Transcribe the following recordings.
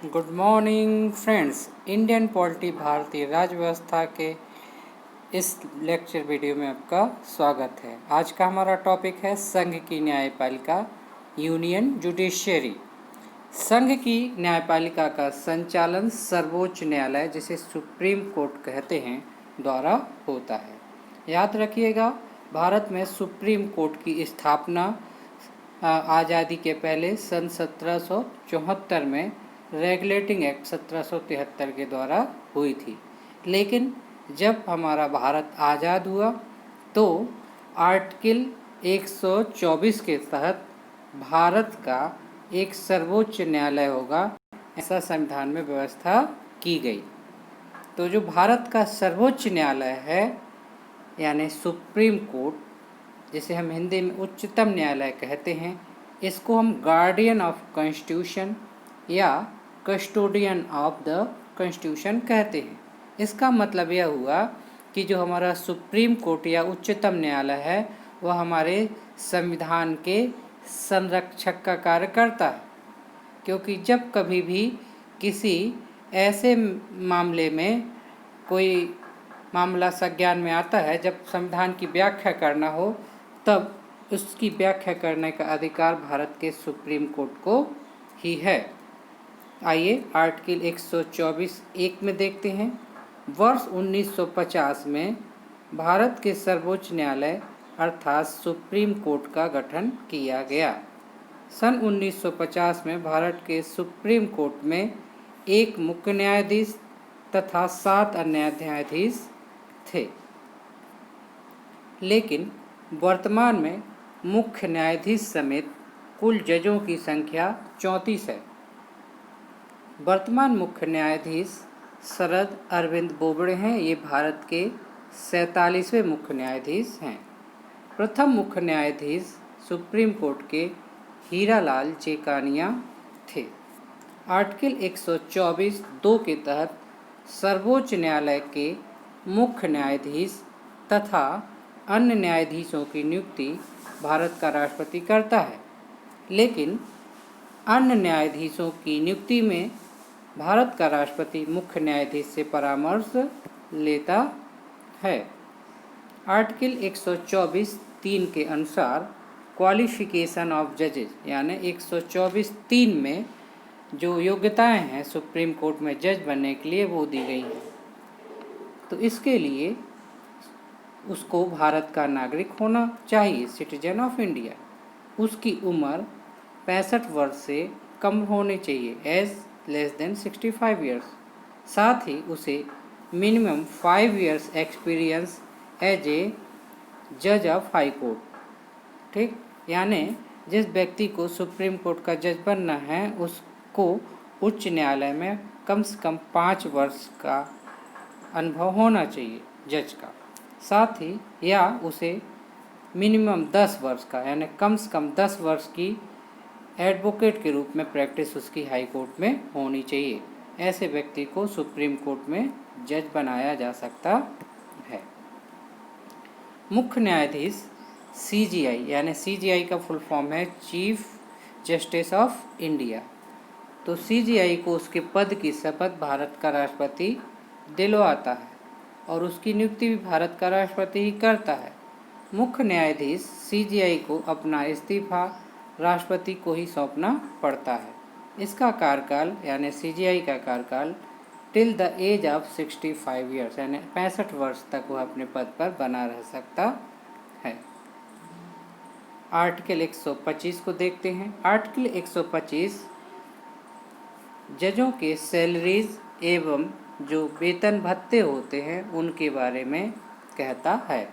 Good morning friends. Indian polity भारतीय राज्य व्यवस्था के इस लेक्चर वीडियो में आपका स्वागत है। आज का हमारा टॉपिक है संघ की न्यायपालिका, यूनियन जुडिशियरी। संघ की न्यायपालिका का संचालन सर्वोच्च न्यायालय, जिसे सुप्रीम कोर्ट कहते हैं, द्वारा होता है। याद रखिएगा, भारत में सुप्रीम कोर्ट की स्थापना आज़ादी के पहले सन 1774 में रेगुलेटिंग एक्ट 1773 के द्वारा हुई थी। लेकिन जब हमारा भारत आज़ाद हुआ तो आर्टिकल 124 के तहत भारत का एक सर्वोच्च न्यायालय होगा, ऐसा संविधान में व्यवस्था की गई। तो जो भारत का सर्वोच्च न्यायालय है, यानी सुप्रीम कोर्ट, जिसे हम हिंदी में उच्चतम न्यायालय कहते हैं, इसको हम गार्डियन ऑफ कॉन्स्टिट्यूशन या कस्टोडियन ऑफ द कॉन्स्टिट्यूशन कहते हैं। इसका मतलब यह हुआ कि जो हमारा सुप्रीम कोर्ट या उच्चतम न्यायालय है, वह हमारे संविधान के संरक्षक का कार्य करता है। क्योंकि जब कभी भी किसी ऐसे मामले में कोई मामला संज्ञान में आता है, जब संविधान की व्याख्या करना हो, तब उसकी व्याख्या करने का अधिकार भारत के सुप्रीम कोर्ट को ही है। आइए आर्टिकल 124(1) में देखते हैं। वर्ष 1950 में भारत के सर्वोच्च न्यायालय अर्थात सुप्रीम कोर्ट का गठन किया गया। सन 1950 में भारत के सुप्रीम कोर्ट में एक मुख्य न्यायाधीश तथा 7 अन्य न्यायाधीश थे। लेकिन वर्तमान में मुख्य न्यायाधीश समेत कुल जजों की संख्या 34 है। वर्तमान मुख्य न्यायाधीश शरद अरविंद बोबड़े हैं। ये भारत के 47वें मुख्य न्यायाधीश हैं। प्रथम मुख्य न्यायाधीश सुप्रीम कोर्ट के हीरालाल जेकानिया थे। आर्टिकल 124(2) के तहत सर्वोच्च न्यायालय के मुख्य न्यायाधीश तथा अन्य न्यायाधीशों की नियुक्ति भारत का राष्ट्रपति करता है। लेकिन अन्य न्यायाधीशों की नियुक्ति में भारत का राष्ट्रपति मुख्य न्यायाधीश से परामर्श लेता है। आर्टिकल 124(3) के अनुसार क्वालिफिकेशन ऑफ जजेस, यानी 124(3) में जो योग्यताएं हैं सुप्रीम कोर्ट में जज बनने के लिए, वो दी गई हैं। तो इसके लिए उसको भारत का नागरिक होना चाहिए, सिटीजन ऑफ इंडिया। उसकी उम्र 65 वर्ष से कम होनी चाहिए, एज लेस देन 65 ईयर्स। साथ ही उसे minimum 5 years experience as a जज ऑफ हाई कोर्ट। ठीक, यानी जिस व्यक्ति को सुप्रीम कोर्ट का जज बनना है, उसको उच्च न्यायालय में कम से कम 5 वर्ष का अनुभव होना चाहिए जज का। साथ ही या उसे मिनिमम 10 वर्ष का, यानी कम से कम 10 वर्ष की एडवोकेट के रूप में प्रैक्टिस उसकी हाई कोर्ट में होनी चाहिए। ऐसे व्यक्ति को सुप्रीम कोर्ट में जज बनाया जा सकता है। मुख्य न्यायाधीश CJI, यानी CJI का फुल फॉर्म है चीफ जस्टिस ऑफ इंडिया। तो CJI को उसके पद की शपथ भारत का राष्ट्रपति दिलवाता है और उसकी नियुक्ति भी भारत का राष्ट्रपति ही करता है। मुख्य न्यायाधीश CJI को अपना इस्तीफा राष्ट्रपति को ही सौंपना पड़ता है। इसका कार्यकाल, यानी CJI का कार्यकाल till the age of 65 years, यानी 65 वर्ष तक वह अपने पद पर बना रह सकता है। आर्टिकल 125 को देखते हैं। आर्टिकल 125 जजों के सैलरीज एवं जो वेतन भत्ते होते हैं उनके बारे में कहता है।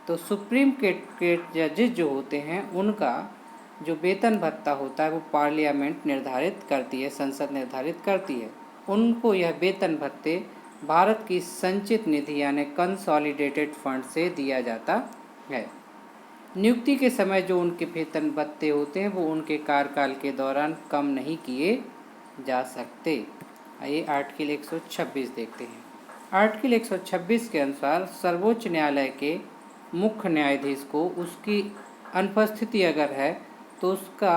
तो सुप्रीम कोर्ट के जजेस जो होते हैं, उनका जो वेतन भत्ता होता है वो पार्लियामेंट निर्धारित करती है, संसद निर्धारित करती है। उनको यह वेतन भत्ते भारत की संचित निधि, यानी कंसोलिडेटेड फंड से दिया जाता है। नियुक्ति के समय जो उनके वेतन भत्ते होते हैं, वो उनके कार्यकाल के दौरान कम नहीं किए जा सकते। आइए आर्टिकल 126 देखते हैं। आर्टिकल 126 के अनुसार सर्वोच्च न्यायालय के मुख्य न्यायाधीश को उसकी अनुपस्थिति अगर है तो उसका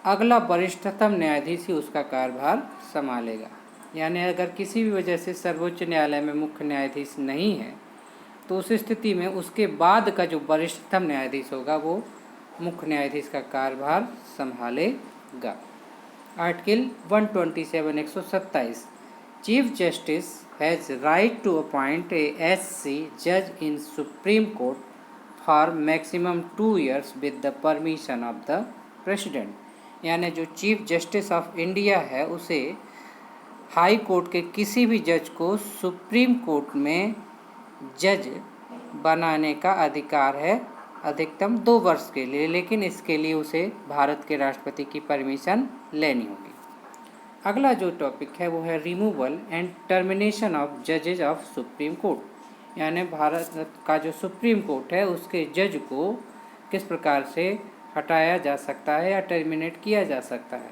अगला वरिष्ठतम न्यायाधीश ही उसका कार्यभार संभालेगा। यानी अगर किसी भी वजह से सर्वोच्च न्यायालय में मुख्य न्यायाधीश नहीं है तो उस स्थिति में उसके बाद का जो वरिष्ठतम न्यायाधीश होगा वो मुख्य न्यायाधीश का कार्यभार संभालेगा। Article 127 127 chief justice has right to appoint a SC जज in supreme court for maximum 2 years with the permission of the president. यानी जो चीफ जस्टिस ऑफ इंडिया है उसे हाई कोर्ट के किसी भी जज को सुप्रीम कोर्ट में जज बनाने का अधिकार है अधिकतम 2 वर्ष के लिए, लेकिन इसके लिए उसे भारत के राष्ट्रपति की परमिशन लेनी होगी। अगला जो टॉपिक है वो है रिमूवल एंड टर्मिनेशन ऑफ जजेज ऑफ सुप्रीम कोर्ट। यानी भारत का जो सुप्रीम कोर्ट है उसके जज को किस प्रकार से हटाया जा सकता है या टर्मिनेट किया जा सकता है।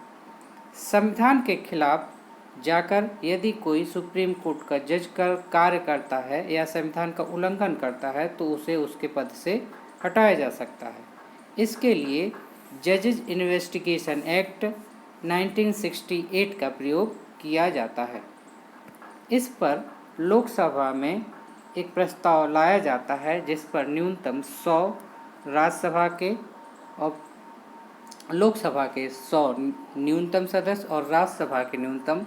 संविधान के खिलाफ जाकर यदि कोई सुप्रीम कोर्ट का जज का कार्य करता है या संविधान का उल्लंघन करता है तो उसे उसके पद से हटाया जा सकता है। इसके लिए जजेज इन्वेस्टिगेशन एक्ट 1968 का प्रयोग किया जाता है। इस पर लोकसभा में एक प्रस्ताव लाया जाता है जिस पर न्यूनतम 100 राज्यसभा के और लोकसभा के 100 न्यूनतम सदस्य और राज्यसभा के न्यूनतम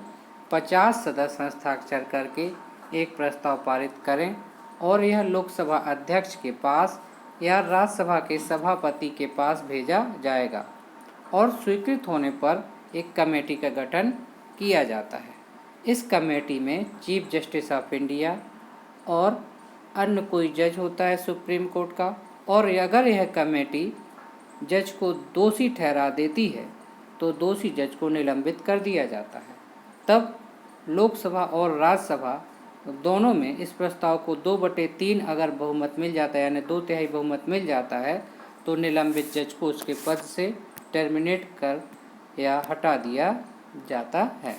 50 सदस्य हस्ताक्षर करके एक प्रस्ताव पारित करें और यह लोकसभा अध्यक्ष के पास या राज्यसभा के सभापति के पास भेजा जाएगा और स्वीकृत होने पर एक कमेटी का गठन किया जाता है। इस कमेटी में चीफ जस्टिस ऑफ इंडिया और अन्य कोई जज होता है सुप्रीम कोर्ट का, और अगर यह कमेटी जज को दोषी ठहरा देती है तो दोषी जज को निलंबित कर दिया जाता है। तब लोकसभा और राज्यसभा दोनों में इस प्रस्ताव को 2/3 अगर बहुमत मिल जाता है यानी 2/3 बहुमत मिल जाता है तो निलंबित जज को उसके पद से टर्मिनेट कर या हटा दिया जाता है।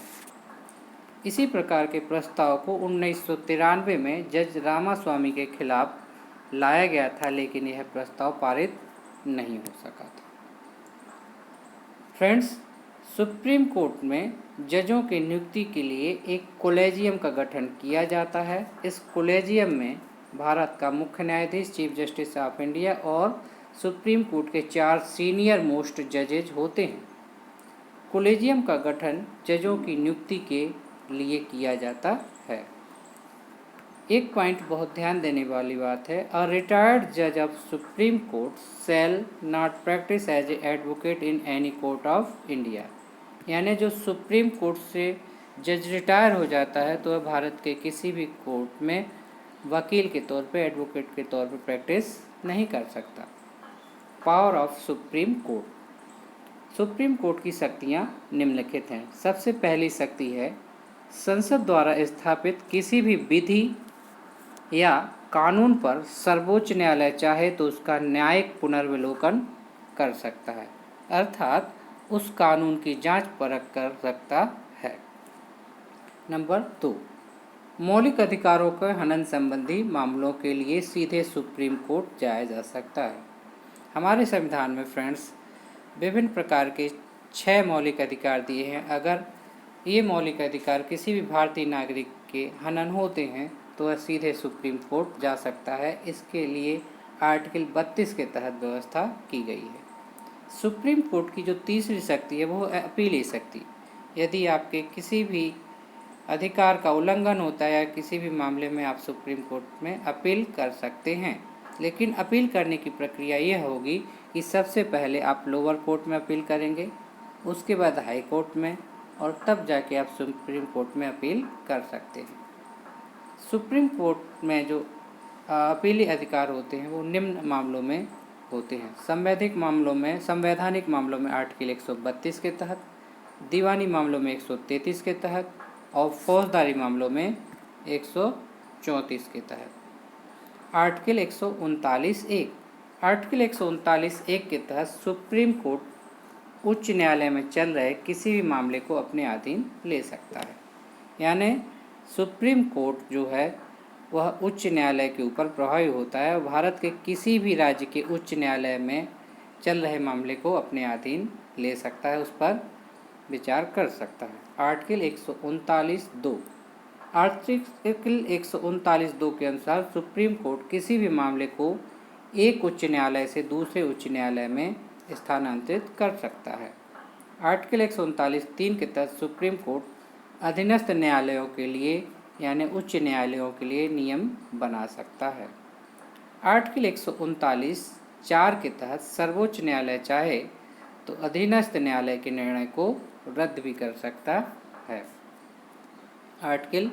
इसी प्रकार के प्रस्ताव को 1993 में जज रामास्वामी के खिलाफ लाया गया था, लेकिन यह प्रस्ताव पारित नहीं हो सका था। फ्रेंड्स, सुप्रीम कोर्ट में जजों की नियुक्ति के लिए एक कॉलेजियम का गठन किया जाता है। इस कॉलेजियम में भारत का मुख्य न्यायाधीश, चीफ जस्टिस ऑफ इंडिया और सुप्रीम कोर्ट के 4 सीनियर मोस्ट जजेज होते हैं। कॉलेजियम का गठन जजों की नियुक्ति के लिए किया जाता है। एक पॉइंट बहुत ध्यान देने वाली बात है, अ रिटायर्ड जज of supreme court shall not practise as a advocate in any court of India. यानी जो सुप्रीम कोर्ट से जज रिटायर हो जाता है तो वह भारत के किसी भी कोर्ट में वकील के तौर पे, एडवोकेट के तौर पे प्रैक्टिस नहीं कर सकता। Power of supreme court. Supreme court की शक्तियाँ निम्नलिखित हैं। सबसे पहली शक्ति है संसद द्वारा स्थापित किसी भी विधि या कानून पर सर्वोच्च न्यायालय चाहे तो उसका न्यायिक पुनर्विलोकन कर सकता है, अर्थात उस कानून की जांच परख कर सकता है। नंबर 2, मौलिक अधिकारों के हनन संबंधी मामलों के लिए सीधे सुप्रीम कोर्ट जाया जा सकता है। हमारे संविधान में फ्रेंड्स विभिन्न प्रकार के 6 मौलिक अधिकार दिए हैं। अगर ये मौलिक अधिकार किसी भी भारतीय नागरिक के हनन होते हैं तो वह सीधे सुप्रीम कोर्ट जा सकता है। इसके लिए आर्टिकल 32 के तहत व्यवस्था की गई है। सुप्रीम कोर्ट की जो तीसरी शक्ति है वो है अपीली शक्ति। यदि आपके किसी भी अधिकार का उल्लंघन होता है या किसी भी मामले में आप सुप्रीम कोर्ट में अपील कर सकते हैं, लेकिन अपील करने की प्रक्रिया यह होगी कि सबसे पहले आप लोअर कोर्ट में अपील करेंगे, उसके बाद हाई कोर्ट में, और तब जाके आप सुप्रीम कोर्ट में अपील कर सकते हैं। सुप्रीम कोर्ट में जो अपीली अधिकार होते हैं वो निम्न मामलों में होते हैं। संवैधानिक मामलों में आर्टिकल 132 के तहत, दीवानी मामलों में 133 के तहत और फौजदारी मामलों में 134 के तहत। आर्टिकल 139(1) आर्टिकल 139(1) के तहत सुप्रीम कोर्ट उच्च न्यायालय में चल रहे किसी भी मामले को अपने अधीन ले सकता है। यानी सुप्रीम कोर्ट जो है वह उच्च न्यायालय के ऊपर प्रभावी होता है और भारत के किसी भी राज्य के उच्च न्यायालय में चल रहे मामले को अपने अधीन ले सकता है, उस पर विचार कर सकता है। आर्टिकल 139(2) आर्टिकल 139(2) के अनुसार सुप्रीम कोर्ट किसी भी मामले को एक उच्च न्यायालय से दूसरे उच्च न्यायालय में स्थानांतरित कर सकता है। आर्टिकल 139(3) के तहत सुप्रीम कोर्ट अधीनस्थ न्यायालयों के लिए यानी उच्च न्यायालयों के लिए नियम बना सकता है। आर्टिकल 139(4) के तहत सर्वोच्च न्यायालय चाहे तो अधीनस्थ न्यायालय के निर्णय को रद्द भी कर सकता है। आर्टिकल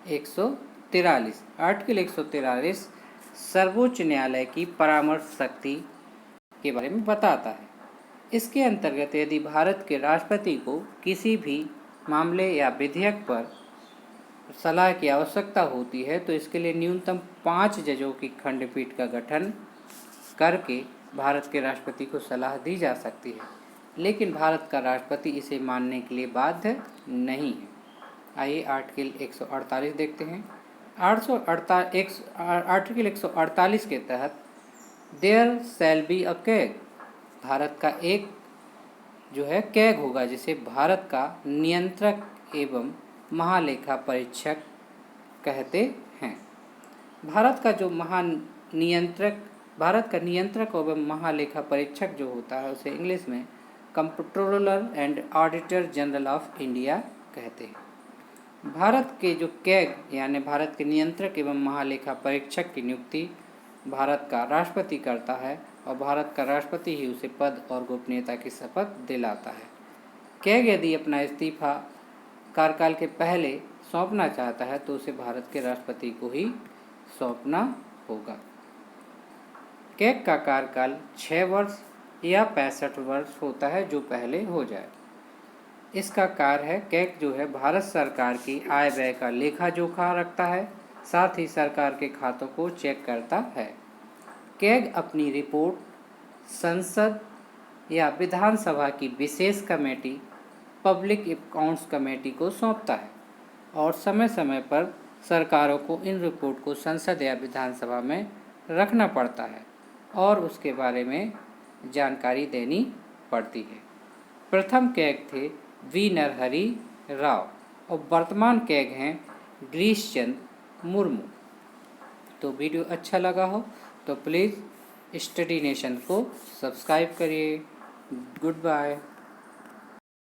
143 सर्वोच्च न्यायालय की परामर्श शक्ति के बारे में बताता है। इसके अंतर्गत यदि भारत के राष्ट्रपति को किसी भी मामले या विधेयक पर सलाह की आवश्यकता होती है तो इसके लिए न्यूनतम 5 जजों की खंडपीठ का गठन करके भारत के राष्ट्रपति को सलाह दी जा सकती है, लेकिन भारत का राष्ट्रपति इसे मानने के लिए बाध्य नहीं है। आइए आर्टिकल 148 देखते हैं। आर्टिकल 148 के तहत there shall be a CAG, Bharat का एक जो है कैग होगा जिसे भारत का नियंत्रक एवं महालेखा परीक्षक कहते हैं। भारत का नियंत्रक एवं महालेखा परीक्षक जो होता है उसे इंग्लिश में comptroller and auditor general of India कहते हैं। भारत के जो कैग यानी भारत के नियंत्रक एवं महालेखा परीक्षक की नियुक्ति भारत का राष्ट्रपति करता है और भारत का राष्ट्रपति ही उसे पद और गोपनीयता की शपथ दिलाता है। कैग यदि अपना इस्तीफा कार्यकाल के पहले सौंपना चाहता है तो उसे भारत के राष्ट्रपति को ही सौंपना होगा। कैग का कार्यकाल 6 वर्ष या 65 वर्ष होता है, जो पहले हो जाए। इसका कार्य है, कैग जो है भारत सरकार की आय व्यय का लेखा जोखा रखता है, साथ ही सरकार के खातों को चेक करता है। कैग अपनी रिपोर्ट संसद या विधानसभा की विशेष कमेटी पब्लिक अकाउंट्स कमेटी को सौंपता है और समय समय पर सरकारों को इन रिपोर्ट को संसद या विधानसभा में रखना पड़ता है और उसके बारे में जानकारी देनी पड़ती है। प्रथम कैग थे वी नरहरि राव और वर्तमान कैग हैं गिरीश चंद्र मुर्मू। तो वीडियो अच्छा लगा हो तो प्लीज़ स्टडी नेशन को सब्सक्राइब करिए। Good bye.